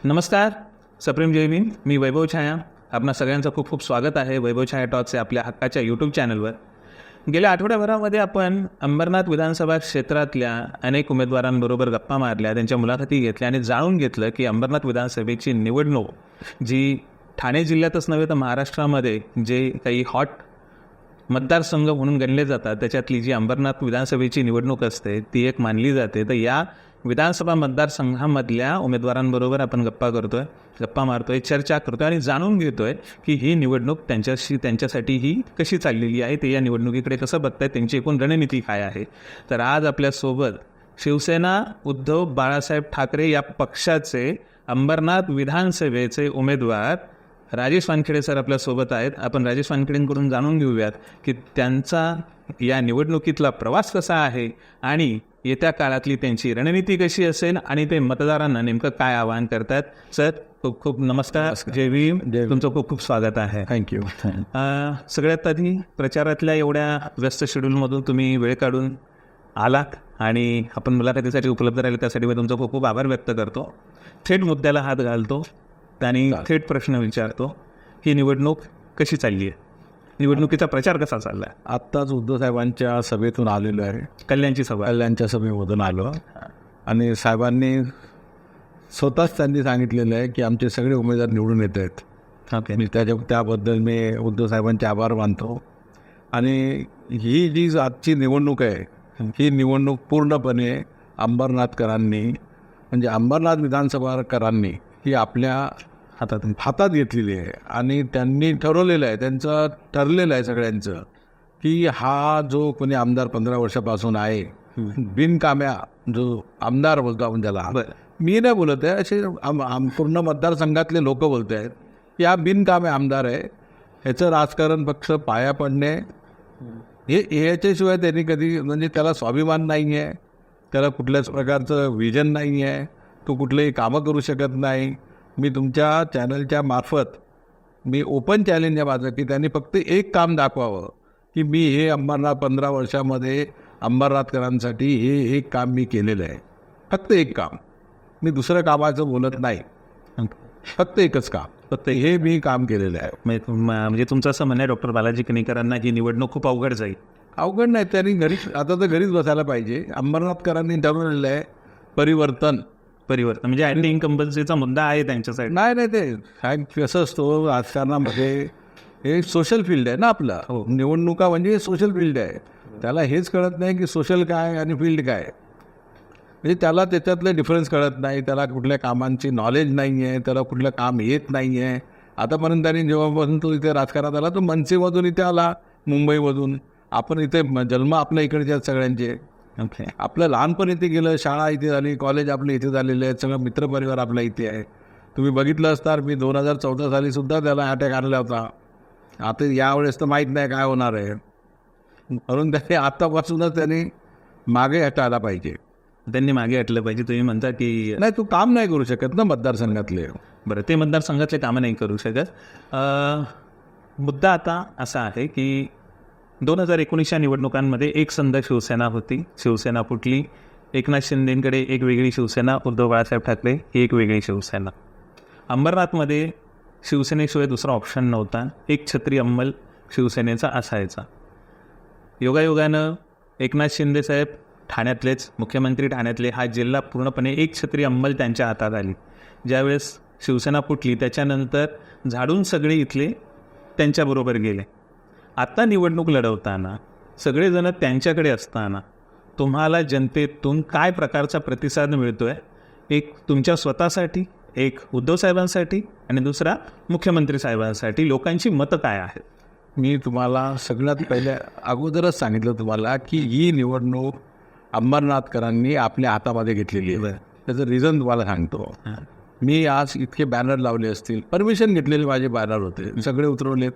नमस्कार, सप्रेम जय भीम. मी वैभव छाया. आपणा सगळ्यांचं खूप खूप स्वागत आहे वैभव छाया टॉक्स या आपल्या हक्काच्या यूट्यूब चॅनलवर. गेल्या आठवड्याभरामध्ये आपण अंबरनाथ विधानसभा क्षेत्रातल्या अनेक उमेदवारांबरोबर गप्पा मारल्या, त्यांच्या मुलाखती घेतल्या आणि जाणून घेतलं की अंबरनाथ विधानसभेची निवडणूक जी ठाणे जिल्ह्यातच नव्हे तर महाराष्ट्रामध्ये जे काही हॉट मतदारसंघ म्हणून गणले जातात त्याच्यातली जी अंबरनाथ विधानसभेची निवडणूक असते ती एक मानली जाते. तर या विधानसभा मतदारसंघामधल्या उमेदवारांबरोबर आपण गप्पा मारतोय, चर्चा करतोय आणि जाणून घेतोय की ही निवडणूक त्यांच्यासाठी ही कशी चाललेली आहे, ते या निवडणुकीकडे कसं बघतायत, त्यांची एकूण रणनीती काय आहे. तर आज आपल्यासोबत शिवसेना उद्धव बाळासाहेब ठाकरे या पक्षाचे अंबरनाथ विधानसभेचे उमेदवार राजेश वानखेडे सर आपल्यासोबत आहेत. आपण राजेश वानखेडेंकडून जाणून घेऊयात की त्यांचा या निवडणुकीतला प्रवास कसा आहे आणि येत्या काळातली त्यांची रणनीती कशी असेल आणि ते मतदारांना नेमकं काय आवाहन करतात. सर खूप खूप नमस्कार. जय भीम. तुमचं खूप खूप स्वागत आहे. थँक्यू. सगळ्यात आधी प्रचारातल्या एवढ्या व्यस्त शेड्यूलमधून तुम्ही वेळ काढून आलात आणि आपण मुलाखतीसाठी उपलब्ध राहिले त्यासाठी मी तुमचा खूप खूप आभार व्यक्त करतो. थेट मुद्द्याला हात घालतो आणि थेट प्रश्न विचारतो. ही निवडणूक कशी चालली आहे, निवडणुकीचा प्रचार कसा चालला आहे? आत्ताच उद्धव साहेबांच्या सभेतून आलेलो आहे. कल्याणच्या सभेमधून आलो आणि साहेबांनी स्वतःच त्यांनी सांगितलेलं आहे की आमचे सगळे उमेदवार निवडून येत आहेत. मी त्याबद्दल मी उद्धव साहेबांचे आभार मानतो. आणि ही जी आजची निवडणूक आहे ही निवडणूक पूर्णपणे अंबरनाथकरांनी म्हणजे अंबरनाथ विधानसभाकरांनी ही आपल्या हातात घेतलेली आहे. आणि त्यांनी ठरवलेलं आहे, त्यांचं ठरलेलं आहे सगळ्यांचं की हा जो कोणी आमदार 15 वर्षापासून आहे बिनकाम्या जो आमदार बोलतो आपण त्याला, मी नाही बोलत आहे, असे पूर्ण मतदारसंघातले लोक बोलत आहेत की हा बिनकाम्या आमदार आहे. ह्याचं राजकारण पक्ष पाया पडणे याच्याशिवाय त्यांनी कधी म्हणजे त्याला स्वाभिमान नाही आहे, त्याला कुठल्याच प्रकारचं विजन नाही आहे, तो कुठलेही कामं करू शकत नाही. मी तुमच्या चॅनलच्या मार्फत मी ओपन चॅलेंज आहे माझं की त्यांनी फक्त एक काम दाखवावं की मी हे अंबरनाथ 15 वर्षामध्ये अंबरनाथकरांसाठी हे एक काम मी केलेलं आहे. फक्त एक काम, मी दुसरं कामाचं बोलत नाही, फक्त एकच काम, फक्त हे मी काम केलेलं आहे. म्हणजे तुमचं असं म्हणणं आहे डॉक्टर बालाजी कणेकरांना ही निवडणूक खूप अवघड जाईल? अवघड नाही, त्यांनी आता तर घरीच बसायला पाहिजे. अंबरनाथकरांनी ठरवलेलं आहे परिवर्तन म्हणजे अँटी इन्कम्बन्सीचा मुद्दा आहे त्यांच्यासाठी. नाही ते कसं असतो राजकारणामध्ये, हे सोशल फील्ड आहे ना आपलं. निवडणुका म्हणजे सोशल फील्ड आहे. त्याला हेच कळत नाही की सोशल काय आणि फील्ड काय, म्हणजे त्याला त्याच्यातले डिफरन्स कळत नाही. त्याला कुठल्या कामांची नॉलेज नाही आहे, त्याला कुठलं काम येत नाही आहे. आतापर्यंत त्यांनी जेव्हापासून तो इथे राजकारणात आला तो मनसेमधून इथे आला, मुंबईमधून. आपण इथे जन्म आपल्या इकडचे आहेत सगळ्यांचे. आपलं लहानपण इथे गेलं, शाळा इथे झाली, कॉलेज आपलं इथे झालेलं आहे, सगळं मित्रपरिवार आपला इथे आहे. तुम्ही बघितलं असणार मी 2014 सालीसुद्धा त्याला अटॅक आणला होता. आता यावेळेस तर माहीत नाही काय होणार आहे, म्हणून त्याने आत्तापासूनच त्यांनी मागे हटायला पाहिजे. त्यांनी मागे हटलं पाहिजे तुम्ही म्हणता की नाही, तू काम नाही करू शकत ना मतदारसंघातले. बरं, ते मतदारसंघातले कामं नाही करू शकत. मुद्दा आता असा आहे की 2019च्या निवडणुकांमध्ये एक संध शिवसेना होती, शिवसेना फुटली. एकनाथ शिंदेंकडे एक वेगळी शिवसेना, उद्धव बाळासाहेब ठाकरे ही एक वेगळी शिवसेना. अंबरनाथमध्ये शिवसेनेशिवाय दुसरा ऑप्शन नव्हता, एक छत्री अंमल शिवसेनेचा असायचा. योगायोगानं एकनाथ शिंदेसाहेब ठाण्यातलेच मुख्यमंत्री, ठाण्यातले, हा जिल्हा पूर्णपणे एक छत्री अंमल त्यांच्या हातात आली. ज्यावेळेस शिवसेना फुटली त्याच्यानंतर झाडून सगळे इथले त्यांच्याबरोबर गेले. आत्ता निवडणूक लढवताना सगळेजण त्यांच्याकडे असताना तुम्हाला जनतेतून काय प्रकारचा प्रतिसाद मिळतो आहे? एक तुमच्या स्वतःसाठी, एक उद्धव साहेबांसाठी आणि दुसरा मुख्यमंत्री साहेबांसाठी लोकांची मतं काय आहेत? मी तुम्हाला सगळ्यात पहिल्या अगोदरच सांगितलं तुम्हाला की ही निवडणूक अंबरनाथकरांनी आपल्या हातामध्ये घेतलेली आहे. त्याचं रिझन तुम्हाला सांगतो. मी आज इतके बॅनर लावले असतील, परमिशन घेतलेले माझे बॅनर होते, सगळे उतरवलेत.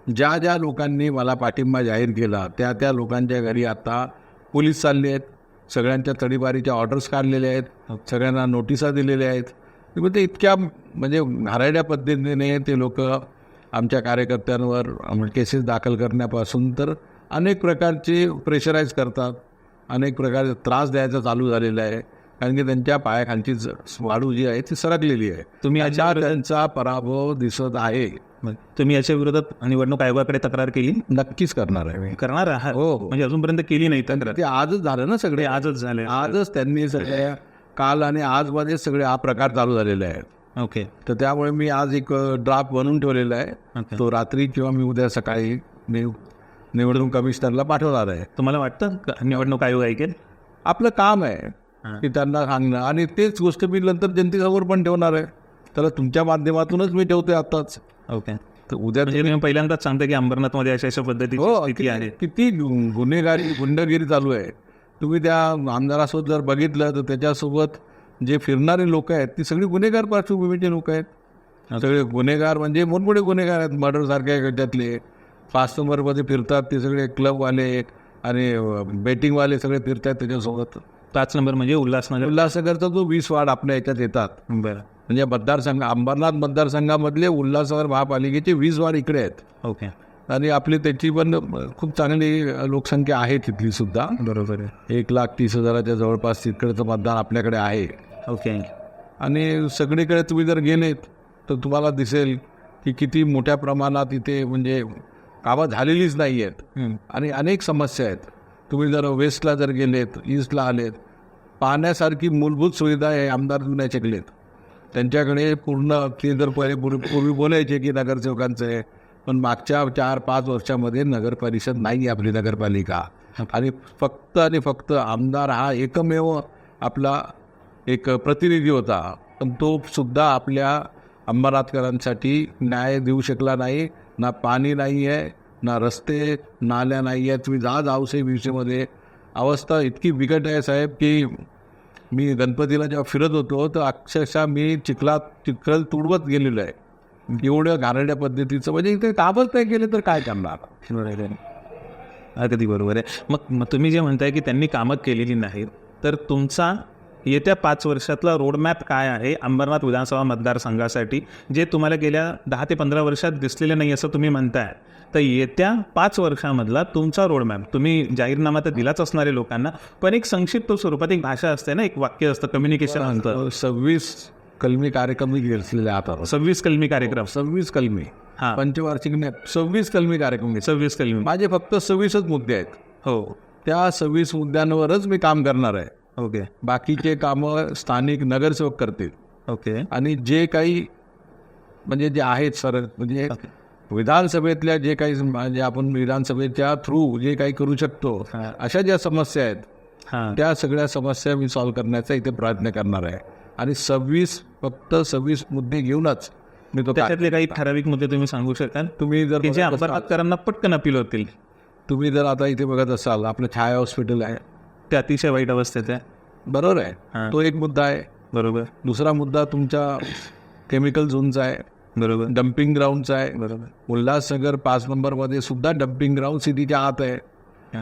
ज्या लोकांनी मला पाठिंबा जाहीर केला त्या लोकांच्या घरी आता पोलीस चालले आहेत, सगळ्यांच्या तडीपारीच्या ऑर्डर्स काढलेल्या आहेत, सगळ्यांना नोटिसा दिलेल्या आहेत. ते इतक्या म्हणजे घाणेरड्या पद्धतीने ते लोक आमच्या कार्यकर्त्यांवर केसेस दाखल करण्यापासून तर अनेक प्रकारचे प्रेशराईज करतात, अनेक प्रकारचे त्रास द्यायचा चालू झालेला आहे. कारण की त्यांच्या पायाखालची वाळू जी आहे ती सरकलेली आहे. तुम्ही याच्यावर त्यांचा पराभव दिसत आहे. तुम्ही याच्या विरोधात निवडणूक आयोगाकडे तक्रार केली? नक्कीच करणार आहे मी. करणार आहात? हो. म्हणजे अजूनपर्यंत केली नाही तक्रार? ते आजच झालं ना सगळे. आजच झाले. आजच त्यांनी सगळ्या काल आणि आजमध्ये सगळे हा प्रकार चालू झालेले आहेत. ओके. तर त्यामुळे मी आज एक ड्राफ्ट बनवून ठेवलेला आहे. तो रात्री किंवा मी उद्या सकाळी निवडणूक कमिशनरला पाठवणार आहे. तुम्हाला वाटतं निवडणूक आयोग ऐकेल? आपलं काम आहे की त्यांना सांगणं, आणि तेच गोष्ट मी नंतर जनतेसमोर पण ठेवणार आहे. तर तुमच्या माध्यमातूनच मी ठेवतोय आताच. ओके. तर उद्या म्हणजे मी पहिल्यांदाच सांगते की अंबरनाथमध्ये अशा पद्धतीची स्थिती आहे. किती गुन्हेगिरी चालू आहे. तुम्ही त्या आमदारासोबत जर बघितलं तर त्याच्यासोबत जे फिरणारे लोक आहेत ती सगळी गुन्हेगार पार्श्वभूमीचे लोक आहेत. सगळे गुन्हेगार म्हणजे मोठमोठे गुन्हेगार आहेत. मर्डर सारख्या गटातले 5 नंबरमध्ये फिरतात ते सगळे क्लबवाले आणि बेटिंगवाले सगळे फिरतात त्याच्यासोबत. 5 नंबर म्हणजे उल्हासनगरचा जो 20 वार्ड आपल्या याच्यात येतात. बरं. म्हणजे मतदारसंघ अंबरनाथ मतदारसंघामधले उल्हासनगर महापालिकेचे 20 वार्ड इकडे आहेत. ओके. आणि आपली त्याची पण खूप चांगली लोकसंख्या आहे तिथली सुद्धा. बरोबर आहे. 1,30,000 जवळपास तिकडचं मतदान आपल्याकडे आहे. ओके. आणि सगळीकडे तुम्ही जर गेलेत तर तुम्हाला दिसेल की किती मोठ्या प्रमाणात इथे म्हणजे कामं झालेलीच नाही आहेत आणि अनेक समस्या आहेत. तुम्ही जर वेस्टला जर गेलेत, ईस्टला आलेत, पाहण्यासारखी मूलभूत सुविधा आहे आमदार जुन्या शिकलेत त्यांच्याकडे पूर्ण. ते जर पूर्वी बोलायचे की नगरसेवकांचं आहे, पण मागच्या 4-5 वर्षामध्ये नगर परिषद नाही आपली नगरपालिका. आणि फक्त आमदार हा एकमेव आपला एक प्रतिनिधी होता, पण तो सुद्धा आपल्या अंबरनाथकरांसाठी न्याय देऊ शकला नाही. ना पाणी नाही आहे, ना रस्ते नाल्या नाही आहेत. तुम्ही जावसे विषयमध्ये अवस्था इतकी बिकट आहे साहेब की मी गणपतीला जेव्हा फिरत होतो तर अक्षरशः मी चिखल तुडवत गेलेलो आहे. एवढ्या घाणेरड्या पद्धतीचं म्हणजे इथे कामच नाही केले तर काय करणार. अगदी बरोबर आहे. मग तुम्ही जे म्हणताय की त्यांनी कामं केलेली नाहीत, तर तुमचा येत्या 5 वर्षातला रोडमॅप काय आहे अंबरनाथ विधानसभा मतदारसंघासाठी, जे तुम्हाला गेल्या 10 ते 15 वर्षात दिसलेले नाही असं तुम्ही म्हणताय? तर येत्या 5 वर्षामधला तुमचा रोडमॅप, तुम्ही जाहीरनामा तर दिलाच असणारे लोकांना, पण एक संक्षिप्त स्वरूपात एक भाषा असते ना, एक वाक्य असतं, कम्युनिकेशन असतं. 26 कलमी कार्यक्रम घेतलेले आता. 26 कलमी कार्यक्रम. 26 कलमी. हां. पंचवार्षिक 26 कलमी कार्यक्रम. 26 कलमी. माझे फक्त 26च मुद्दे आहेत. हो. त्या 26 मुद्द्यांवरच मी काम करणार आहे. ओके. बाकीचे कामं स्थानिक नगरसेवक करतील. ओके. आणि जे काही म्हणजे जे आहेत म्हणजे विधानसभेतल्या जे काही म्हणजे आपण विधानसभेच्या थ्रू जे काही करू शकतो अशा ज्या समस्या आहेत त्या सगळ्या समस्या मी सॉल्व्ह करण्याचा इथे प्रयत्न करणार आहे. आणि 26 मुद्दे घेऊनच मी तो. त्याच्यातले काही ठराविक मुद्दे तुम्ही सांगू शकाल तुम्ही जर जे अंबरनाथकरांना पटकन अपील होतील? तुम्ही जर आता इथे बघत असाल आपलं छाया हॉस्पिटल आहे, ते अतिशय वाईट अवस्थेत आहे. बरोबर आहे. तो एक मुद्दा आहे. बरोबर. दुसरा मुद्दा तुमच्या केमिकल झोनचा आहे. बरोबर. डम्पिंग ग्राउंडचा आहे. बरोबर. उल्हासनगर 5 नंबरमध्ये सुद्धा डम्पिंग ग्राउंड सिटीच्या आत आहे.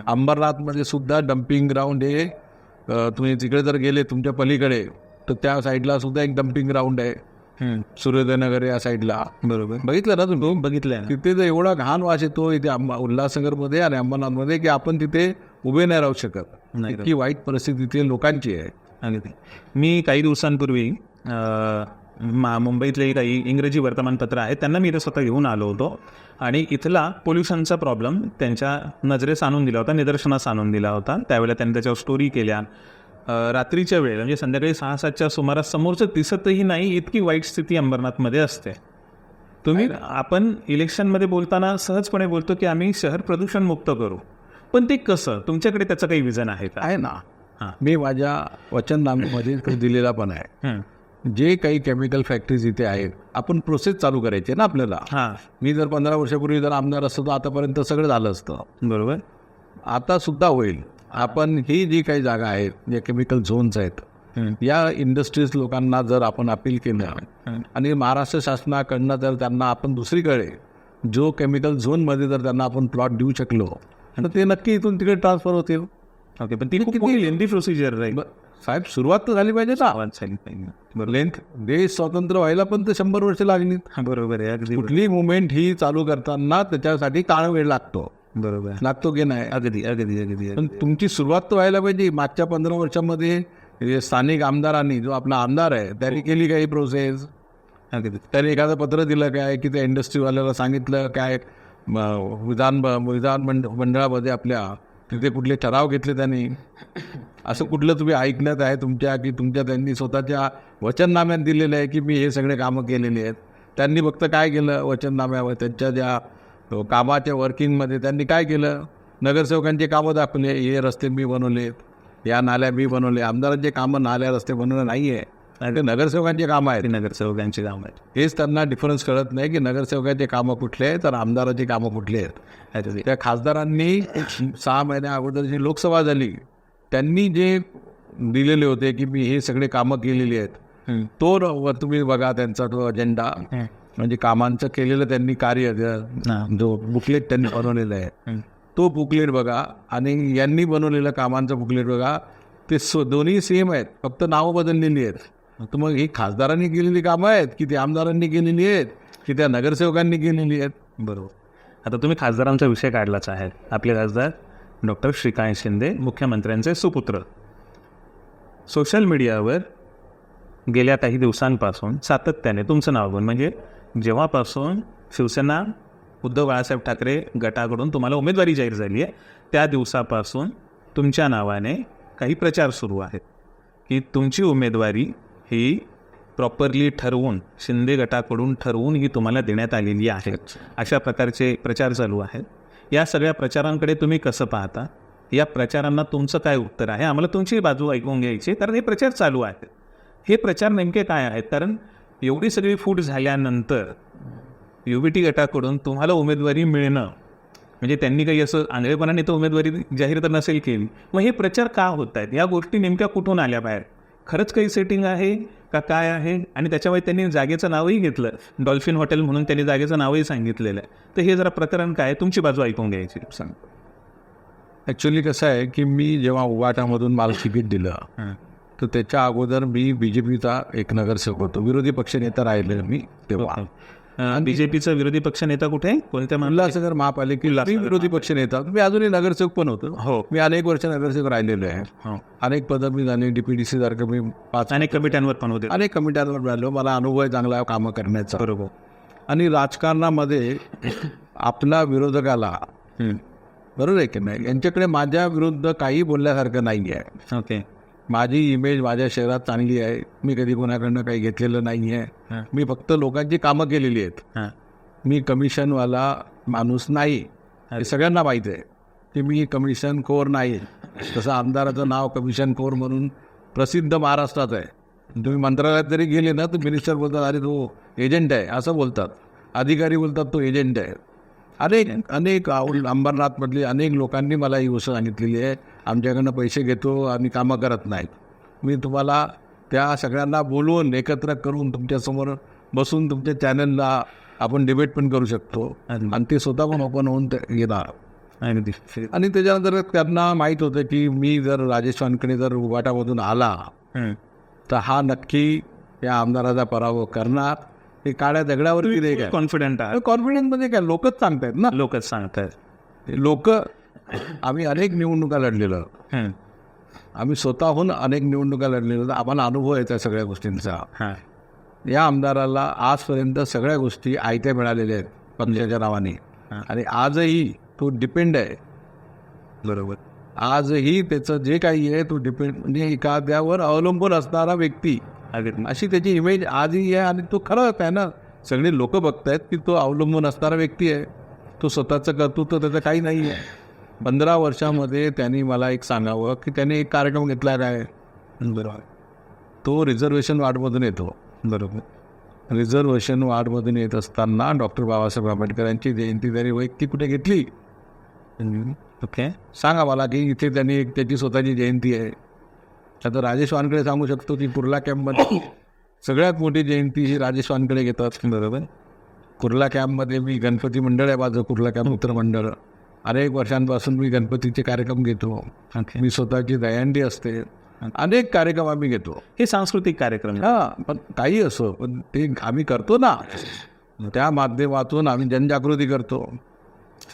अंबरनाथमध्ये सुद्धा डम्पिंग ग्राउंड हे तुम्ही तिकडे जर गेले तुमच्या पलीकडे तर त्या साईडला सुद्धा एक डम्पिंग ग्राउंड आहे. सूर्योदयनगर या साईडला. बरोबर. बघितलं ना तुम्ही? बघितलं. तिथे तर एवढा घाण वास येतो इथे उल्हासनगरमध्ये आणि अंबरनाथमध्ये की आपण तिथे उभे नाही राहू शकत. इतकी वाईट परिस्थिती तिथे लोकांची आहे. अगदी. मी काही दिवसांपूर्वी मुंबईतले काही इंग्रजी वर्तमानपत्र आहेत त्यांना मी इथे स्वतः घेऊन आलो होतो आणि इथला पोल्युशनचा प्रॉब्लेम त्यांच्या नजरेस आणून दिला होता, निदर्शनास आणून दिला होता. त्यावेळेला त्यांनी त्याच्यावर स्टोरी केल्या. रात्रीच्या वेळेला म्हणजे संध्याकाळी 6-7च्या सुमारास समोरचं दिसतही नाही इतकी वाईट स्थिती अंबरनाथमध्ये असते. आपण इलेक्शनमध्ये बोलताना सहजपणे बोलतो की आम्ही शहर प्रदूषण मुक्त करू, पण ते कसं? तुमच्याकडे त्याचं काही विजन आहे का? आहे ना. मी माझ्या वचननाम्यामध्ये दिलेला पण आहे. जे काही केमिकल फॅक्टरीज इथे आहेत आपण प्रोसेस चालू करायची ना आपल्याला. मी जर 15 वर्षापूर्वी जर आमदार असतो तर आतापर्यंत सगळं झालं असतं. बरोबर. आता सुद्धा होईल. आपण ही जी काही जागा आहेत जे केमिकल झोन्स आहेत या इंडस्ट्रीज लोकांना जर आपण अपील केलं आणि महाराष्ट्र शासनाकडनं जर त्यांना आपण दुसरीकडे जो केमिकल झोनमध्ये जर त्यांना आपण प्लॉट देऊ शकलो तर ते नक्की इथून तिकडे ट्रान्सफर होतील. ओके. पण ती किती लेंथी प्रोसिजर राहील साहेब? सुरुवात तर झाली पाहिजे ना. लेंथ देश स्वतंत्र व्हायला पण तर 100 वर्ष लागली. बरोबर आहे. अगदी. कुठली मुवमेंट ही चालू करताना त्याच्यासाठी काळ वेळ लागतो. बरोबर. लागतो की नाही? अगदी अगदी अगदी. पण तुमची सुरुवात तर व्हायला पाहिजे. मागच्या 15 वर्षामध्ये हे स्थानिक आमदारांनी, जो आपला आमदार आहे त्यांनी केली काही प्रोसेस? त्यांनी एखादं पत्र दिलं काय की त्या इंडस्ट्रीवाल्याला सांगितलं काय? विधान मंडळामध्ये आपल्या तिथे कुठले ठराव घेतले त्यांनी? असं कुठलं तुम्ही ऐकण्यात आहे तुमच्या की तुमच्या त्यांनी स्वतःच्या वचननाम्यात दिलेलं आहे की मी हे सगळे कामं केलेली आहेत? त्यांनी फक्त काय केलं वचननाम्यावर? त्यांच्या ज्या कामाच्या वर्किंगमध्ये त्यांनी काय केलं? नगरसेवकांचे कामं दाखवले, हे रस्ते मी बनवलेत, या नाल्या मी बनवले. आमदारांचे कामं नाल्या रस्ते बनवणं नाही आहे, ते नगरसेवकांचे कामं आहेत. नगरसेवकांची कामं आहेत. हेच त्यांना डिफरन्स कळत नाही की नगरसेवकांचे कामं कुठले आहेत तर आमदारांची कामं कुठली आहेत. त्या खासदारांनी 6 महिन्या अगोदर जी लोकसभा झाली त्यांनी जे दिलेले होते की मी हे सगळे कामं केलेली आहेत, तो तुम्ही बघा त्यांचा तो अजेंडा, म्हणजे कामांचं केलेलं त्यांनी कार्य, जो बुकलेट त्यांनी बनवलेलं आहे तो बुकलेट बघा आणि यांनी बनवलेलं कामांचं बुकलेट बघा. ते दोन्ही सेम आहेत, फक्त नावं बदललेली आहेत. तर मग ही खासदारांनी केलेली कामं आहेत की ती आमदारांनी केलेली आहेत की त्या नगरसेवकांनी केलेली आहेत? बरोबर. आता तुम्ही खासदारांचा विषय काढलाच आहे. आपले खासदार डॉक्टर श्रीकांत शिंदे, मुख्यमंत्र्यांचे सुपुत्र, सोशल मीडियावर गेल्या काही दिवसांपासून सातत्याने तुमचं नाव घेऊन, म्हणजे जेव्हापासून शिवसेना उद्धव बाळासाहेब ठाकरे गटाकडून तुम्हाला उमेदवारी जाहीर झाली आहे त्या दिवसापासून तुमच्या नावाने काही प्रचार सुरू आहेत की तुमची उमेदवारी ही प्रॉपरली ठरवून, शिंदे गटाकडून ठरवून ही तुम्हाला देण्यात आलेली आहे. अशा प्रकारचे प्रचार चालू आहेत. या सगळ्या प्रचारांकडे तुम्ही कसं पाहता? या प्रचारांना तुमचं काय उत्तर आहे? आम्हाला तुमची बाजू ऐकून घ्यायची, कारण हे प्रचार चालू आहेत. हे प्रचार नेमके काय आहेत? कारण एवढी सगळी फूट झाल्यानंतर UBT गटाकडून तुम्हाला उमेदवारी मिळणं म्हणजे त्यांनी काही असं आंधळेपणाने तर उमेदवारी जाहीर तर नसेल केली. मग हे प्रचार का होत आहेत? या गोष्टी नेमक्या कुठून आल्या बाहेर? खरंच काही सेटिंग आहे का काय आहे? आणि त्याच्यामुळे त्यांनी जागेचं नावही घेतलं, डॉल्फिन हॉटेल म्हणून त्यांनी जागेचं नावही सांगितलेलं आहे. तर हे जरा प्रकरण काय? तुमची बाजू ऐकून घ्यायची. सांग. ॲक्च्युली कसं आहे की मी जेव्हा उबाटामधून मला तिकीट दिलं तर त्याच्या अगोदर मी BJPचा एक नगरसेवक होतो, विरोधी पक्षनेता राहिले मी तेव्हा. BJPचा विरोधी पक्ष नेता कुठे? कोणत्या उल्हासनगर महापालिकेला विरोधी पक्ष नेता. मी अजूनही नगरसेवक पण होतो. हो, मी अनेक वर्ष नगरसेवक राहिलेलो आहे. अनेक पदं मी झाली, DPDC सारखं मी अनेक कमिट्यांवर पण होते. अनेक कमिट्यांवर राहिलो. मला अनुभव आहे चांगला कामं करण्याचा. बरोबर. आणि राजकारणामध्ये आपला विरोधकाला, बरोबर आहे की नाही, यांच्याकडे माझ्या विरुद्ध काही बोलण्यासारखं नाही आहे. ओके. माझी इमेज माझ्या शहरात चांगली आहे. मी कधी कोणाकडनं काही घेतलेलं नाही आहे. मी फक्त लोकांची कामं केलेली आहेत. मी कमिशनवाला माणूस नाही, हे सगळ्यांना माहीत आहे की मी कमिशन खोर नाही. तसं आमदाराचं नाव कमिशन खोर म्हणून प्रसिद्ध महाराष्ट्रात आहे. तुम्ही मंत्रालयात जरी गेले ना तर मिनिस्टर बोलतात अरे तो एजंट आहे असं बोलतात, अधिकारी बोलतात तो एजंट आहे. अनेक अंबरनाथमधले अनेक लोकांनी मला ही गोष्ट सांगितलेली आहे, आमच्याकडनं पैसे घेतो आणि कामं करत नाहीत. मी तुम्हाला त्या सगळ्यांना बोलवून एकत्र करून तुमच्यासमोर बसून तुमच्या चॅनलला आपण डिबेट पण करू शकतो आणि ते स्वतः पण ओपन होऊन येणार. आणि त्याच्यानंतर त्यांना माहीत होतं की मी जर राजेश वानखेडे जर उबाटामधून आला तर हा नक्की या आमदाराचा पराभव करणार. हे काळ्या दगडावरती नाही काय कॉन्फिडंट आहे. कॉन्फिडन्समध्ये काय लोकच सांगतायत ना, लोकच सांगतायत. लोक. आम्ही अनेक निवडणुका लढलेलो, आम्ही स्वतःहून अनेक निवडणुका लढलेलो, तर आम्हाला अनुभव आहे त्या सगळ्या गोष्टींचा. या आमदाराला आजपर्यंत सगळ्या गोष्टी आयत्या मिळालेल्या आहेत पक्षाच्या नावाने आणि आजही तो डिपेंड आहे. बरोबर. आजही त्याचं जे काही आहे तो डिपेंड, म्हणजे एखाद्यावर अवलंबून असणारा व्यक्ती अशी त्याची इमेज आजही आहे. आणि तो खरंच आहे ना, सगळे लोक बघतायत की तो अवलंबून असणारा व्यक्ती आहे. तो स्वतःचं कर्तृत्व त्याचं काही नाही आहे. 15 वर्षामध्ये त्यांनी मला एक सांगावं की त्याने एक कार्यक्रम घेतला आहे. बरोबर. तो रिझर्वेशन वार्डमधून येतो. बरोबर. रिझर्वेशन वार्डमधून येत असताना डॉक्टर बाबासाहेब आंबेडकरांची जयंती त्यांनी वैयक्तिक कुठे घेतली? ओके. सांगा मला की इथे त्यांनी एक त्याची स्वतःची जयंती आहे. आता राजेश वानखेडे सांगू शकतो की कुर्ला कॅम्पमध्ये सगळ्यात मोठी जयंती ही राजेश वानखेडे घेतात. बरोबर. कुर्ला कॅम्पमध्ये मी गणपती मंडळ आहे माझं, कुर्ला कॅम्प मित्र मंडळ. अनेक वर्षांपासून मी गणपतीचे कार्यक्रम घेतो. मी स्वतःची दहीहंडी असते, अनेक कार्यक्रम आम्ही घेतो. हे सांस्कृतिक कार्यक्रम. पण काही असो, पण ते आम्ही करतो ना, त्या माध्यमातून आम्ही जनजागृती करतो.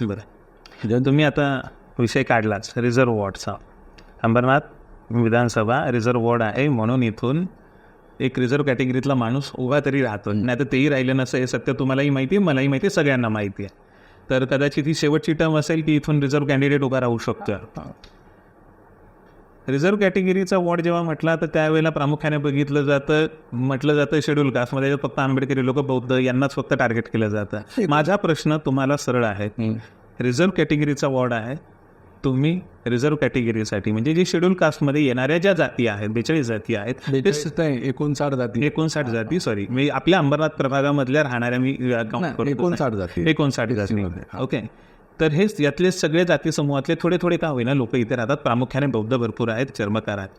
बरं. जर तुम्ही आता विषय काढलाच रिझर्व्ह वॉर्डचा, अंबरनाथ विधानसभा रिझर्व्ह वॉर्ड आहे, म्हणून इथून एक रिझर्व्ह कॅटेगरीतला माणूस उभा तरी राहतो. नाही तर तेही राहिलं नसतं, हे सत्य तुम्हालाही माहिती आहे, मलाही माहिती आहे, सगळ्यांना माहिती आहे. तर कदाचित ही शेवटची टर्म असेल की इथून रिझर्व्ह कॅन्डिडेट उभा राहू शकतो. रिझर्व्ह कॅटेगरीचा वॉर्ड जेव्हा म्हटला तर त्यावेळेला प्रामुख्याने म्हटलं जातं शेड्यूल कास्टमध्ये फक्त आंबेडकरी लोक, बौद्ध यांनाच फक्त टार्गेट केलं जातं. माझा प्रश्न तुम्हाला सरळ आहे, रिझर्व्ह कॅटेगरीचा वॉर्ड आहे, तुम्ही रिझर्व्ह कॅटेगरीसाठी म्हणजे जे शेड्यूल कास्टमध्ये येणाऱ्या ज्या जाती आहेत, 42 जाती आहेत, 59 जाती सॉरी, मी आपल्या अंबरनाथ प्रभागामधल्या राहणाऱ्या मी 59 जाती. ओके, तर हेच यातले सगळे जाती समूहातले थोडे थोडे का होईना लोक इथे राहतात. प्रामुख्याने बौद्ध भरपूर आहेत, चर्मकार आहेत.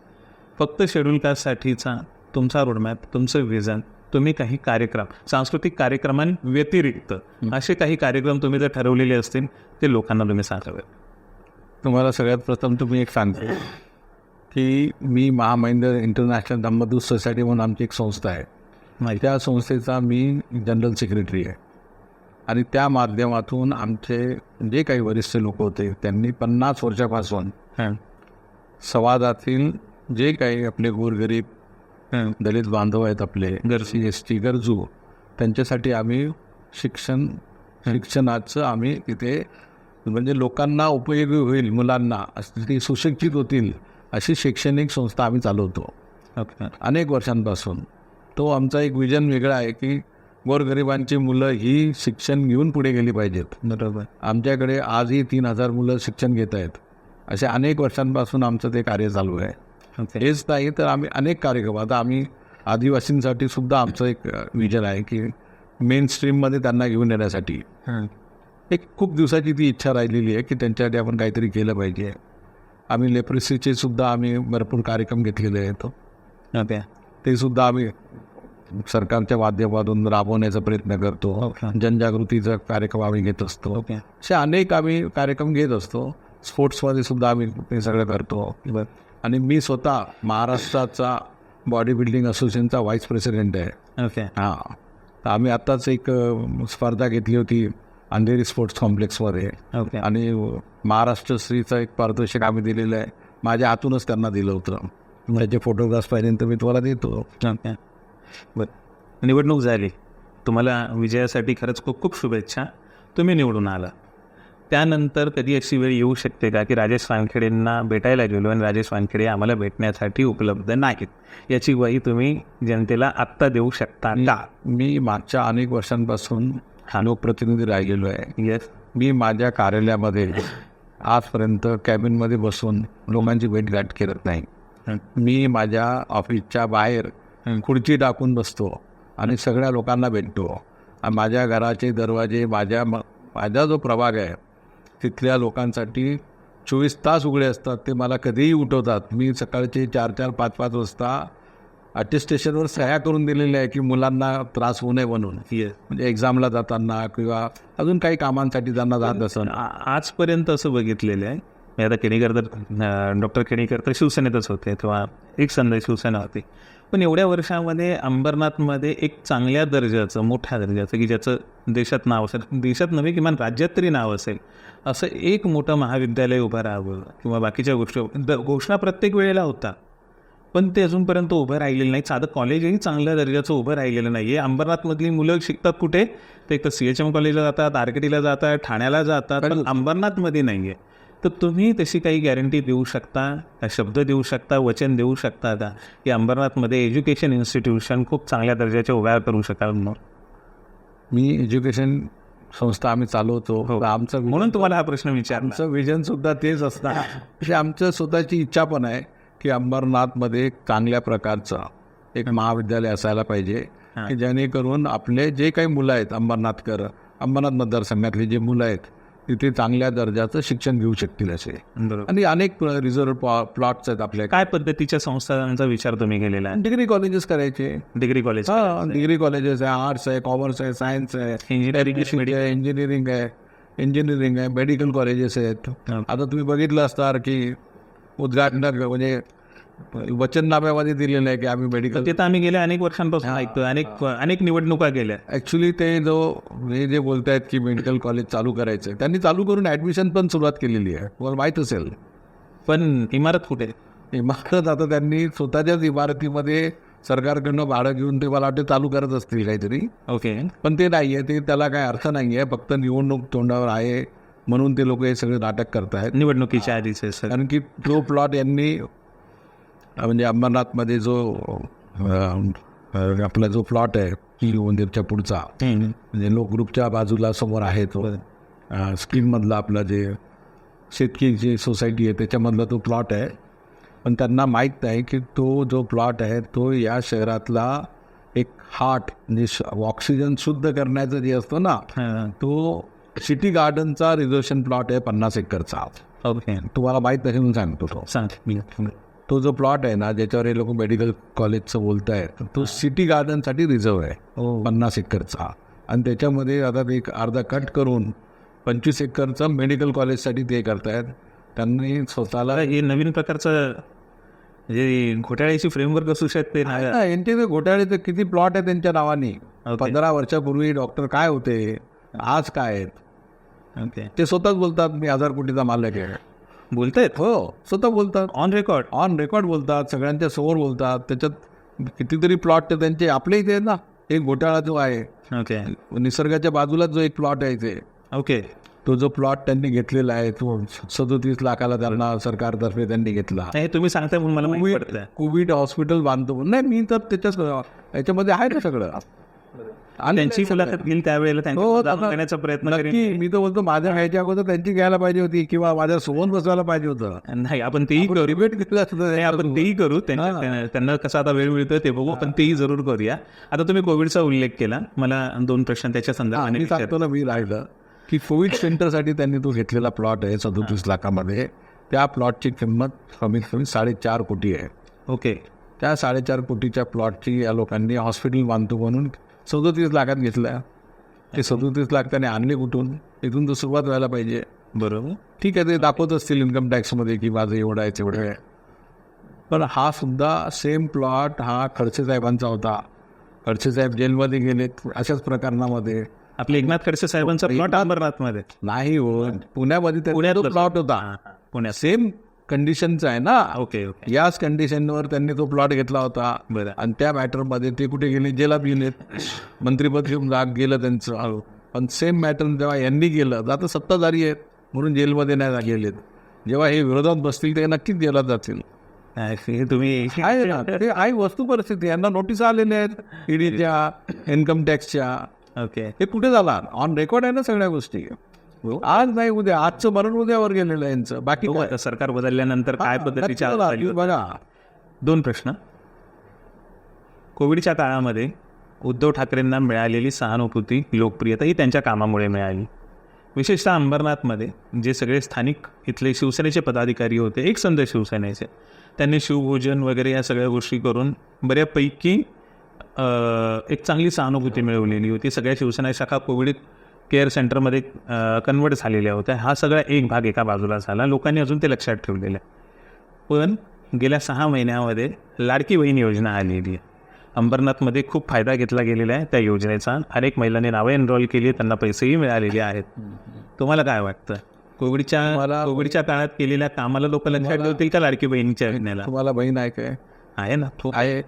फक्त शेड्यूल कास्टसाठीचा तुमचा रोडमॅप, तुमचं विजन, तुम्ही काही कार्यक्रम, सांस्कृतिक कार्यक्रमांव्यतिरिक्त असे काही कार्यक्रम तुम्ही जर ठरवलेले असतील ते लोकांना तुम्ही सांगावे. तुम्हाला सगळ्यात प्रथम तुम्ही एक सांगतो की मी महामहिंद्र इंटरनॅशनल धम्मदूत सोसायटी म्हणून आमची एक संस्था आहे, त्या संस्थेचा मी जनरल सेक्रेटरी आहे. आणि त्या माध्यमातून आमचे जे काही वरिष्ठ लोक होते त्यांनी 50 वर्षापासून समाजातील जे काही आपले गोरगरीब दलित बांधव आहेत, आपले ST गरजू, त्यांच्यासाठी आम्ही शिक्षणाचं आम्ही तिथे म्हणजे लोकांना उपयोगी होईल, मुलांना ती सुशिक्षित होतील अशी शैक्षणिक संस्था आम्ही चालवतो अनेक वर्षांपासून. तो आमचा एक विजन वेगळा आहे की गोरगरिबांची मुलं ही शिक्षण घेऊन पुढे गेली पाहिजेत. बरोबर. आमच्याकडे आजही 3000 मुलं शिक्षण घेत आहेत. असे अनेक वर्षांपासून आमचं ते कार्य चालू आहे. हेच नाही तर आम्ही अनेक कार्यक्रम, आता आम्ही आदिवासींसाठी सुद्धा आमचं एक विजन आहे की मेन स्ट्रीममध्ये त्यांना घेऊन येण्यासाठी एक खूप दिवसाची ती इच्छा राहिलेली आहे की त्यांच्यासाठी आपण काहीतरी केलं पाहिजे. आम्ही लेप्रेसीचे सुद्धा आम्ही भरपूर कार्यक्रम घेतलेले आहेत. ते सुद्धा आम्ही सरकारच्या माध्यमातून राबवण्याचा प्रयत्न करतो. जनजागृतीचा कार्यक्रम आम्ही घेत असतो. असे अनेक आम्ही कार्यक्रम घेत असतो. स्पोर्ट्समध्ये सुद्धा आम्ही ते सगळं करतो. आणि मी स्वतः महाराष्ट्राचा बॉडी बिल्डिंग असोसिएशनचा व्हाईस प्रेसिडेंट आहे. हां, तर आम्ही आत्ताच एक स्पर्धा घेतली होती अंधेरी स्पोर्ट्स कॉम्प्लेक्समध्ये. आणि महाराष्ट्र श्रीचं एक पारितोषिक आम्ही दिलेलं आहे. माझ्या हातूनच त्यांना दिलं होतं. त्याचे फोटोग्राफ्स पाहिजे तर मी तुम्हाला देतो. बरं, निवडणूक झाली, तुम्हाला विजयासाठी खरंच खूप खूप शुभेच्छा. तुम्ही निवडून आला, त्यानंतर कधी अशी वेळ येऊ शकते का की राजेश वानखेडेंना भेटायला गेलो आणि राजेश वानखेडे आम्हाला भेटण्यासाठी उपलब्ध नाहीत, याची ग्वाही तुम्ही जनतेला आत्ता देऊ शकता का? मी मागच्या अनेक वर्षांपासून लोकप्रतिनिधी राहिलेलो आहे. येस. मी माझ्या कार्यालयामध्ये आजपर्यंत कॅबिनमध्ये बसून लोकांची भेटगाठ करत नाही. मी माझ्या ऑफिसच्या बाहेर खुर्ची टाकून बसतो आणि सगळ्या लोकांना भेटतो. माझ्या घराचे दरवाजे, माझा जो प्रभाग आहे तिथल्या लोकांसाठी 24 तास उघडे असतात. ते मला कधीही उठवतात. मी सकाळचे 4-4, 5-5 वाजता अटेस्टेशनवर सह्या करून दिलेल्या आहे की मुलांना त्रास होऊ नये म्हणून. म्हणजे एक्झामला जाताना किंवा अजून काही कामांसाठी त्यांना जात असं आजपर्यंत असं बघितलेलं आहे. मी आता केणीकर तर डॉक्टर केणीकर तर शिवसेनेतच होते तेव्हा एक संदेश शिवसेना होती. पण एवढ्या वर्षामध्ये अंबरनाथमध्ये एक चांगल्या दर्जाचं, मोठ्या दर्जाचं की ज्याचं देशात नाव असेल, देशात नव्हे किमान राज्यात तरी नाव असेल, असं एक मोठं महाविद्यालय उभं राहावं किंवा बाकीच्या घोषणा प्रत्येक वेळेला होता, पण ते अजूनपर्यंत उभं राहिलेलं नाही. साधं कॉलेजही चांगल्या दर्जाचं उभं राहिलेलं नाही आहे. अंबरनाथमधली मुलं शिकतात कुठे? ते एक तर CHM कॉलेजला जातात, RKTला जातात, ठाण्याला जातात, पण अंबरनाथमध्ये नाही आहे. तर तुम्ही तशी काही गॅरंटी देऊ शकता का, शब्द देऊ शकता, वचन देऊ शकता का की अंबरनाथमध्ये एज्युकेशन इन्स्टिट्यूशन खूप चांगल्या दर्जाच्या उभ्या करू शकाल? मी एज्युकेशन संस्था आम्ही चालवतो. आमचं म्हणून तुम्हाला हा प्रश्न विचारला. आमचं विजन सुद्धा तेच असतं. हे आमचं स्वतःची इच्छा पण आहे की अंबरनाथमध्ये चांगल्या प्रकारचं एक महाविद्यालय असायला पाहिजे की जेणेकरून आपले जे काही मुलं आहेत, अंबरनाथ मतदारसंघातली जे मुलं आहेत तिथे चांगल्या दर्जाचं शिक्षण घेऊ शकतील असे. आणि अनेक रिझर्व्ह प्लॉट्स आहेत आपल्या. काय पद्धतीच्या संस्थांचा विचार तुम्ही केलेला आहे? डिग्री कॉलेजेस करायचे. डिग्री कॉलेजेस आहे, आर्ट्स आहे, कॉमर्स आहे, सायन्स आहे, इंजिनिअरिंग आहे, मेडिकल कॉलेजेस आहेत. आता तुम्ही बघितलं असणार की उद्घाटन म्हणजे वचननाम्यामध्ये दिलेलं आहे की आम्ही मेडिकल, ते तर आम्ही गेल्या अनेक वर्षांपासून ऐकतो, अनेक निवडणुका गेल्या. ॲक्च्युली ते हे जे बोलत आहेत की मेडिकल कॉलेज चालू करायचं, त्यांनी चालू करून ॲडमिशन पण सुरुवात केलेली आहे, तुम्हाला माहीत असेल. पण इमारत कुठे? इमारत आता त्यांनी स्वतःच्याच इमारतीमध्ये सरकारकडनं भाडं घेऊन ते मला वाटते चालू करत असतील काहीतरी. ओके. पण ते नाही आहे, ते त्याला काय अर्थ नाही आहे, फक्त निवडणूक तोंडावर आहे म्हणून ते लोक हे सगळे नाटक करतायत निवडणुकीच्या आधीच आहे सर. कारण की तो प्लॉट यांनी म्हणजे अंबरनाथमध्ये जो आपला जो प्लॉट आहे शिव मंदिरच्या पुढचा म्हणजे लोक ग्रुपच्या बाजूला समोर आहे तो स्कीममधला आपला जे शेतकी जी सोसायटी आहे त्याच्यामधला तो प्लॉट आहे. पण त्यांना माहीत नाही की तो जो प्लॉट आहे तो या शहरातला एक हार्ट म्हणजे ऑक्सिजन शुद्ध करण्याचं जे असतो ना तो सिटी गार्डनचा रिझर्वेशन प्लॉट आहे 50 एकरचा. ओके. तुम्हाला माहीत नाही म्हणून सांगतो तो. सांग. तो जो प्लॉट आहे ना ज्याच्यावर हे लोक मेडिकल कॉलेजचं बोलत आहेत तो सिटी गार्डनसाठी रिझर्व आहे 50 एकरचा. आणि त्याच्यामध्ये आता ते एक अर्धा कट करून 25 एकरचं मेडिकल कॉलेजसाठी ते करतायत. त्यांनी स्वतःला हे नवीन प्रकारचं जे घोटाळ्याची फ्रेमवर्क असू शकते ना. यांचे ते घोटाळे तर किती प्लॉट आहे त्यांच्या नावाने. 15 वर्षापूर्वी डॉक्टर काय होते आज काय आहेत. ओके. ते स्वतःच बोलतात मी 1000 कोटीचा मालक आहे. बोलतायत. हो स्वतः बोलतात. ऑन रेकॉर्ड बोलतात. सगळ्यांच्या समोर बोलतात. त्याच्यात कितीतरी प्लॉट तर त्यांचे आपल्या इथे ना एक घोटाळा जो आहे. ओके. निसर्गाच्या बाजूलाच जो एक प्लॉट आहे इथे. ओके. तो जो प्लॉट त्यांनी घेतलेला आहे तो 37 लाखाला त्यांना सरकारतर्फे त्यांनी घेतला. हे तुम्ही सांगताय म्हणून मला माहिती पडतंय. कोविड हॉस्पिटल बांधतो नाही मी तर याच्यामध्ये आहे ना सगळं. आणि त्यांची मुलाखत घेईल त्यावेळेला त्यांचा प्रयत्न नक्की. मी तर बोलतो माझ्या घ्यायच्या अगोदर त्यांची घ्यायला पाहिजे होती किंवा माझ्या सोबत बसवायला पाहिजे होतं. नाही आपण तेही करू. डिबेट घेतलं असतं. आपण तेही करू. त्यांना कसं आता वेळ मिळतोय ते बघू. आपण तेही जरूर करूया. आता तुम्ही कोविडचा उल्लेख केला. मला 2 प्रश्न त्याच्या संदर्भाने मी सांगतो ना मी राहिलं की कोविड सेंटरसाठी त्यांनी तो घेतलेला प्लॉट आहे 37 लाखामध्ये. त्या प्लॉटची किंमत कमीत कमी 4.5 कोटी आहे. ओके. त्या 4.5 कोटीच्या प्लॉटची या लोकांनी हॉस्पिटल बांधतो म्हणून 37 लाखात घेतलं. ते 37 लाख त्याने आणले कुठून. इथून तर सुरुवात व्हायला पाहिजे. बरोबर. ठीक आहे ते दाखवत असतील इन्कम टॅक्समध्ये की माझं एवढं आहे तेवढं आहे. पण हा सुद्धा सेम प्लॉट हा खडसे साहेबांचा होता. खडसे साहेब जेलमध्ये गेलेत अशाच प्रकरणामध्ये. आपले एकनाथ खडसे साहेबांचा प्लॉट अंबरनाथमध्ये नाही हो पुण्यामध्ये तो प्लॉट होता. पुण्यात सेम कंडिशनचा आहे ना. ओके. ओके. याच कंडिशनवर त्यांनी तो प्लॉट घेतला होता. बरं. आणि त्या मॅटरमध्ये ते कुठे गेले जेलात गेलेत. मंत्रिपद घेऊन गेलं त्यांचं. पण सेम मॅटर जेव्हा यांनी गेलं आता सत्ताधारी आहेत म्हणून जेलमध्ये नाही गेलेत. जेव्हा हे विरोधात बसतील ते नक्कीच जेलात जातील. तुम्ही आहे ना ते आहे वस्तू परिस्थिती. यांना नोटीस आलेल्या आहेत ईडीच्या इन्कम टॅक्सच्या. ओके. हे कुठे झाला ऑन रेकॉर्ड आहे ना सगळ्या गोष्टी. आज नाही उद्या आजचं मरण उद्यावर गेलेलं आहे यांचं. बाकी सरकार बदलल्यानंतर काय पद्धतीच्या बघा. 2 प्रश्न. कोविडच्या काळामध्ये उद्धव ठाकरेंना मिळालेली सहानुभूती लोकप्रियता ही त्यांच्या कामामुळे मिळाली. विशेषतः अंबरनाथमध्ये जे सगळे स्थानिक इथले शिवसेनेचे पदाधिकारी होते एक संघ शिवसेनेचे त्यांनी शिवभोजन वगैरे या सगळ्या गोष्टी करून बऱ्यापैकी एक चांगली सहानुभूती मिळवलेली होती. सगळ्या शिवसेना शाखा कोविड केअर सेंटरमध्ये कन्वर्ट झालेल्या होत्या. हा सगळा एक भाग एका बाजूला झाला. लोकांनी अजून ते लक्षात ठेवलेलं आहे. पण गेल्या 6 महिन्यामध्ये लाडकी बहीण योजना आलेली आहे. अंबरनाथमध्ये खूप फायदा घेतला गेलेला आहे त्या योजनेचा. अनेक महिलांनी नावे एनरोल केली. त्यांना पैसेही मिळालेले आहेत. तुम्हाला काय वाटतं कोविडच्या काळात केलेल्या कामाला लोक लक्षात ठेवतील का लाडकी बहिणीच्या योजनेला? तुम्हाला बहीण आहे काय? आहे ना. आहे.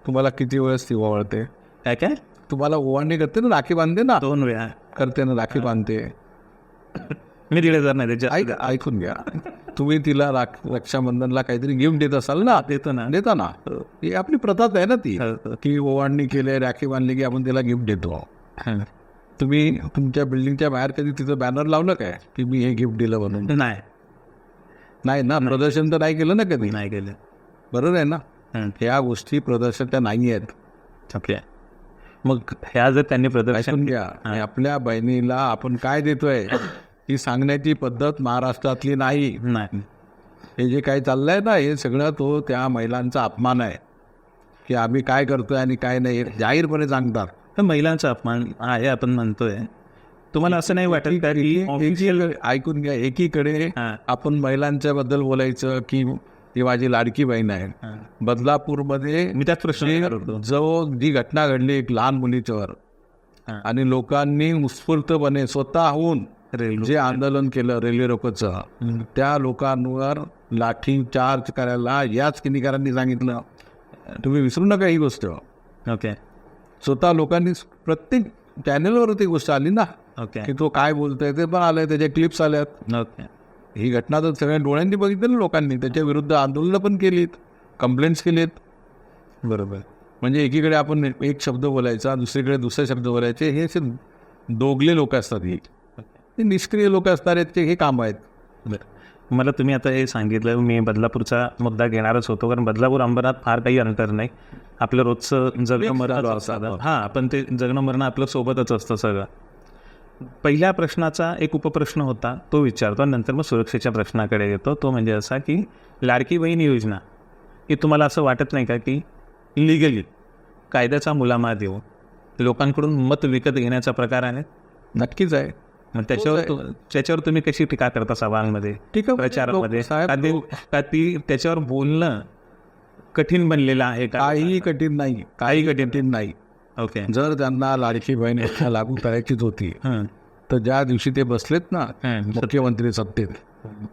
तुम्हाला किती वेळेस ती ओवाळते? काय तुम्हाला ओवाळणी करते ना राखी बांधते ना 2 वेळा करते ना राखी बांधते. मी 1,500 नाही त्याच्या. ऐकून घ्या. तुम्ही तिला रक्षाबंधनला काहीतरी गिफ्ट देत असाल ना. देता ना. ही आपली प्रथाच आहे ना ती की ओवाळणी केली राखी बांधली की आपण तिला गिफ्ट देतो. तुम्ही तुमच्या बिल्डिंगच्या बाहेर कधी तिथं बॅनर लावलं काय की मी हे गिफ्ट दिलं म्हणून? नाही ना. प्रदर्शन तर नाही केलं ना कधी. नाही केलं. बरोबर आहे ना. ह्या गोष्टी प्रदर्शनच्या नाही आहेत. ओके. मग ह्या जर त्यांनी प्रदर्शन घ्या आपल्या बहिणीला आपण काय देतोय ही सांगण्याची पद्धत महाराष्ट्रातली नाही. हे जे काही चाललंय ना हे सगळं तो त्या महिलांचा अपमान आहे की आम्ही काय करतोय आणि काय नाही जाहीरपणे सांगतात. तर महिलांचा अपमान आहे आपण म्हणतोय. तुम्हाला असं नाही वाटत का की ऐकून घ्या एकीकडे आपण महिलांच्या बद्दल बोलायचं की ती माझी लाडकी बहीण आहे. बदलापूरमध्ये मी त्याच प्रश्न जी घटना घडली एक लहान मुलीच्यावर आणि लोकांनी उत्स्फूर्तपणे स्वतःहून जे आंदोलन केलं रेल्वे रोकोचं, त्या लोकांवर लाठी चार्ज करायला याच किनीकरांनी सांगितलं. तुम्ही विसरू नका ही गोष्ट. ओके. स्वतः लोकांनी प्रत्येक चॅनलवर ती गोष्ट आली ना, ओके. की तो काय बोलतोय ते पण आलंय, त्याच्या क्लिप्स आल्यात. ओके. ही घटना तर सगळ्या डोळ्यांनी बघितलं ना लोकांनी. त्याच्या विरुद्ध आंदोलनं पण केलीत, कंप्लेंट्स केलेत. बरोबर. म्हणजे एकीकडे आपण एक शब्द बोलायचा, दुसरीकडे दुसरे शब्द बोलायचे, हे असे दोगले लोक असतात. हे निष्क्रिय लोक असणारे हे काम आहेत. बरं, मला तुम्ही आता हे सांगितलं, मी बदलापूरचा मुद्दा घेणारच होतो, कारण बदलापूर अंबरनाथ फार काही अंतर नाही. आपलं रोजचं जगणं मरणं असतं. हां, पण ते जगणं मरणं आपलं सोबतच असतं सगळं. पहिल्या प्रश्नाचा एक उपप्रश्न होता, तो विचारतो, नंतर मग सुरक्षेच्या प्रश्नाकडे येतो. तो म्हणजे असा की लाडकी बहीण योजना ही तुम्हाला असं वाटत नाही का की लिगली कायद्याचा मुलामा देऊ लोकांकडून मत विकत घेण्याचा प्रकार आहे? नक्कीच आहे. मग त्याच्यावर तुम्ही कशी टीका करता सभांमध्ये, प्रचारामध्ये? का ती त्याच्यावर बोलणं कठीण बनलेलं आहे? काही कठीण नाही, काही कठीण नाही. ओके. जर त्यांना लाडकी बहीण योजना लागू करायचीच होती तर ज्या दिवशी ते बसलेत ना मुख्यमंत्री सत्तेत,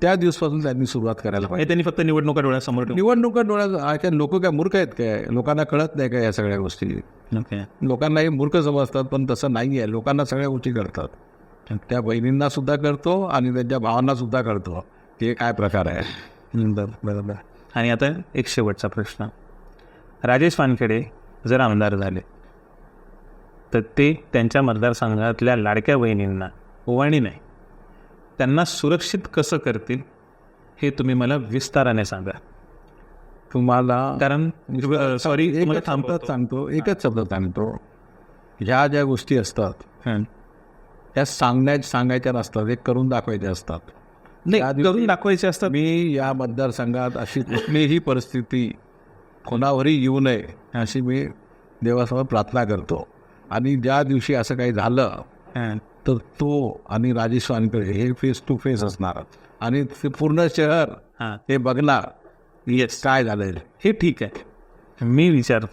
त्या दिवसापासून त्यांनी सुरुवात करायला पाहिजे. त्यांनी फक्त निवडणुका डोळ्यासमोर निवडणुका डोळ्यात. लोक काय मूर्ख आहेत काय? लोकांना कळत नाही का या सगळ्या गोष्टी? ओके. लोकांना हे मूर्ख समजतात, पण तसं नाही आहे. लोकांना सगळ्या गोष्टी कळतात. त्या बहिणींना सुद्धा कळतो आणि त्यांच्या भावांना सुद्धा कळतो की काय प्रकार आहे. बरोबर. आणि आता एक शेवटचा प्रश्न. राजेश वानखेडे जर आमदार झाले तर ते त्यांच्या मतदारसंघातल्या लाडक्या बहिणींना ओवाळणी नाही, त्यांना सुरक्षित कसं करतील हे तुम्ही मला विस्ताराने सांगा. तुम्हाला कारण सॉरी एकच शब्दात सांगतो, ह्या ज्या गोष्टी असतात त्या सांगायच्या नसतात, एक करून दाखवायच्या असतात. नाही, करून दाखवायचे असतात. मी या मतदारसंघात अशी कुठलीही परिस्थिती कोणावरही येऊ नये अशी मी देवासमोर प्रार्थना करतो. आणि ज्या दिवशी असं काही झालं तर तो आणि राजेश वानखेडे हे फेस टू फेस असणार आणि ते पूर्ण शहर हे बघणार येस काय झालं. हे ठीक आहे.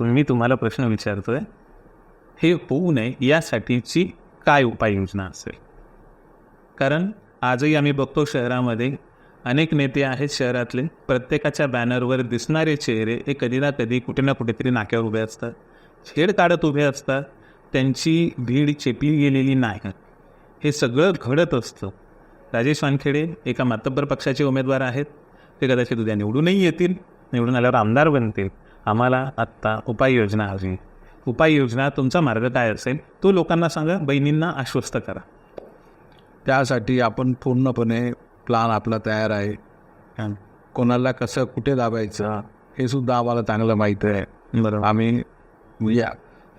मी तुम्हाला प्रश्न विचारतोय, हे होऊ नये यासाठीची काय उपाययोजना असेल? कारण आजही आम्ही बघतो शहरामध्ये अनेक नेते आहेत शहरातले, प्रत्येकाच्या बॅनरवर दिसणारे चेहरे हे कधी ना कधी कुठे ना कुठेतरी नाक्यावर उभे असतात, छेड काढत उभे असतात, त्यांची भीड चेपली गेलेली नाही. हे सगळं घडत असतं. राजेश वानखेडे एका मातब्बर पक्षाचे उमेदवार आहेत, ते कदाचित उद्या निवडूनही येतील, निवडून आल्यावर आमदार बनतील. आम्हाला आत्ता उपाययोजना हवी. उपाययोजना तुमचा मार्ग काय असेल तो लोकांना सांगा, बहिणींना आश्वस्त करा. त्यासाठी आपण पूर्णपणे प्लान आपला तयार आहे. कोणाला कसं कुठे दाबायचं हे सुद्धा आम्हाला चांगलं माहीत आहे. बरोबर. आम्ही या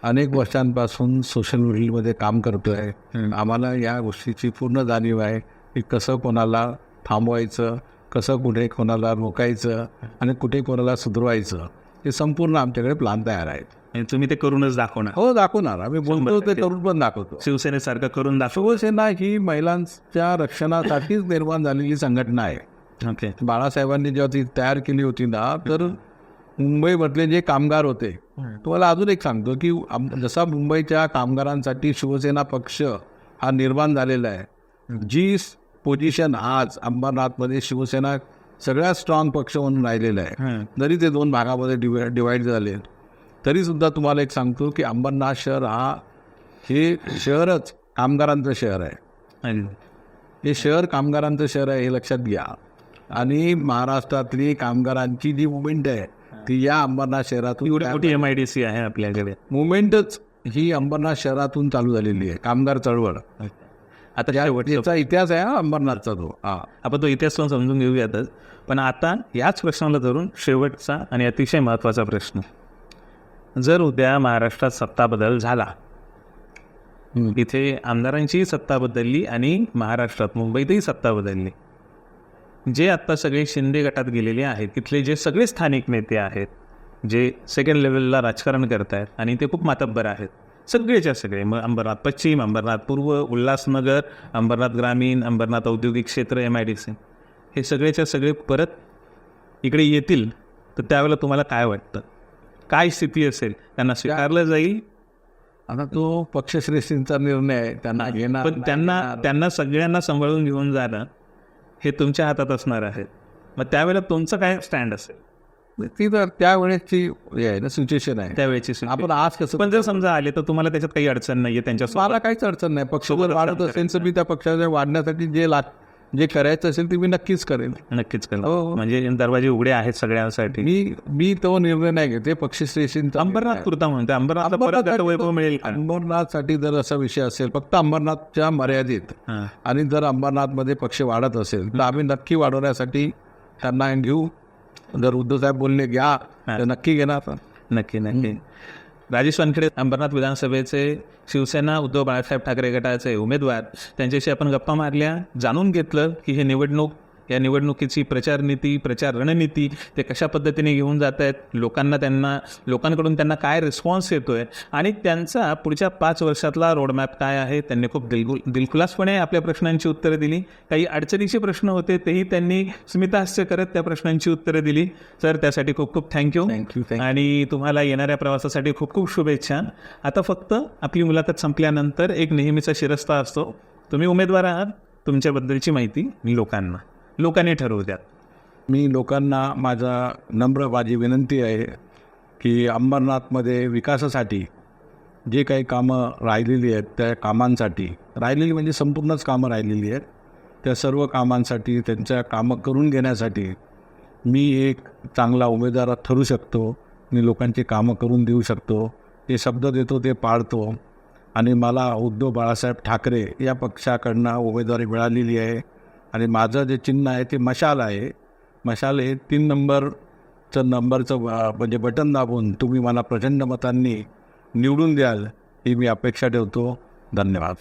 अनेक वर्षांपासून सोशल मीडियामध्ये काम करतो आहे. आम्हाला या गोष्टीची पूर्ण जाणीव आहे की कसं कोणाला थांबवायचं, कसं कुठे कोणाला रोकायचं आणि कुठे कोणाला सुधरवायचं, हे संपूर्ण आमच्याकडे प्लान तयार आहेत. आणि तुम्ही ते करूनच दाखवणार? हो, दाखवणार. आम्ही बोलतो ते करून पण दाखवतो. शिवसेनेसारखं करून दाखव. शिवसेना ही महिलांच्या रक्षणासाठीच निर्माण झालेली संघटना आहे. ओके. बाळासाहेबांनी जेव्हा ती तयार केली होती ना, तर मुंबईमधले जे कामगार होते, तुम्हाला अजून एक सांगतो की जसा मुंबईच्या कामगारांसाठी शिवसेना पक्ष हा निर्माण झालेला आहे, जी पोझिशन आज अंबरनाथमध्ये शिवसेना सगळ्यात स्ट्रॉंग पक्ष म्हणून राहिलेला आहे. जरी ते 2 भागामध्ये डिवाईड झाले तरीसुद्धा तुम्हाला एक सांगतो की अंबरनाथ शहर हे शहरच कामगारांचं शहर आहे. हे शहर कामगारांचं शहर आहे, हे लक्षात घ्या. आणि महाराष्ट्रातली कामगारांची जी मुवमेंट आहे ती या अंबरनाथ शहरातून, मोठी MIDC आहे आपल्याकडे, मुवमेंटच ही अंबरनाथ शहरातून चालू झालेली आहे, कामगार चळवळ. आता याचा इतिहास आहे अंबरनाथचा तो. आपण तो इतिहास पण समजून घेऊयातच. पण आता याच प्रश्नाला धरून शेवटचा आणि अतिशय महत्त्वाचा प्रश्न. जर उद्या महाराष्ट्रात सत्ता बदल झाला, इथे आमदारांचीही सत्ता बदलली आणि महाराष्ट्रात मुंबईतही सत्ता बदलली, जे आत्ता सगळे शिंदे गटात गेलेले आहेत, तिथले जे सगळे स्थानिक नेते आहेत, जे सेकंड लेवलला राजकारण करत आहेत आणि ते खूप मातब्बर आहेत, सगळेच्या सगळे, मग अंबरनाथ पश्चिम, अंबरनाथ पूर्व, उल्हासनगर, अंबरनाथ ग्रामीण, अंबरनाथ औद्योगिक क्षेत्र, MIDC, हे सगळेच्या सगळे परत इकडे येतील, तर त्यावेळेला तुम्हाला काय वाटतं? काय स्थिती असेल? त्यांना स्वीकारलं जाईल? आता तो पक्षश्रेष्ठींचा निर्णय आहे, त्यांना घेणार पण त्यांना सगळ्यांना सांभाळून घेऊन जाणं हे तुमच्या हातात असणार आहे. मग त्यावेळेला तुमचं काय स्टँड असेल? ती तर त्यावेळेसची हे आहे ना, सिच्युएशन आहे त्यावेळेची आपण आज कसं. पण जर समजा आले तर तुम्हाला त्याच्यात काही अडचण नाहीये त्यांच्यासोबत? मला काहीच अडचण नाही. पक्ष जर वाढत असेल तर मी त्या पक्षाच्या वाढण्यासाठी जे करायचं असेल ते मी नक्कीच करेन. नक्कीच करेन. म्हणजे दरवाजे उघडे आहेत सगळ्यांसाठी. मी तो निर्णय नाही घेते. पक्षश्रेष्ठींचा अंबरनाथ पुरता म्हणतो. अंबरनाथला वैभव मिळेल का? अंबरनाथसाठी जर असा विषय असेल फक्त अंबरनाथच्या मर्यादित, आणि जर अंबरनाथमध्ये पक्ष वाढत असेल तर आम्ही नक्की वाढवण्यासाठी त्यांना घेऊ. जर उद्धवसाहेब बोलले घ्या तर नक्की घेणार. नक्की. राजेश वानखेडे, अंबरनाथ विधानसभेचे शिवसेना उद्धव बाळासाहेब ठाकरे गटाचे उमेदवार, त्यांच्याशी आपण गप्पा मारल्या, जाणून घेतलं की हे या निवडणुकीची प्रचार नीती, प्रचार रणनीती ते कशा पद्धतीने घेऊन जात आहेत, लोकांकडून त्यांना काय रिस्पॉन्स येतोय आणि त्यांचा पुढच्या 5 वर्षातला रोडमॅप काय आहे. त्यांनी खूप दिलखुलासपणे आपल्या प्रश्नांची उत्तरं दिली. काही अडचणीचे प्रश्न होते तेही त्यांनी स्मितहास्य करत त्या प्रश्नांची उत्तरं दिली. सर, त्यासाठी खूप खूप थँक्यू. आणि तुम्हाला येणाऱ्या प्रवासासाठी खूप खूप शुभेच्छा. आता फक्त आपली मुलाखत संपल्यानंतर एक नेहमीचा शिरस्ता असतो. तुम्ही उमेदवार आहात, तुमच्याबद्दलची माहिती लोकांनी ठरवू द्या. मी लोकांना माझी विनंती आहे की अंबरनाथमध्ये विकासासाठी जे काही कामं राहिलेली आहेत, त्या कामांसाठी म्हणजे संपूर्णच कामं राहिलेली आहेत, त्या सर्व कामांसाठी, त्यांच्या कामं करून घेण्यासाठी मी एक चांगला उमेदवार ठरू शकतो. मी लोकांची कामं करून देऊ शकतो. ते शब्द देतो ते पाळतो. आणि मला उद्धव बाळासाहेब ठाकरे या पक्षाकडनं उमेदवारी मिळालेली आहे. आणि माझं जे चिन्ह आहे ते मशाल आहे. मशाल हे 3 नंबरचं म्हणजे बटन दाबून तुम्ही मला प्रचंड मतांनी निवडून द्याल ही मी अपेक्षा ठेवतो. धन्यवाद.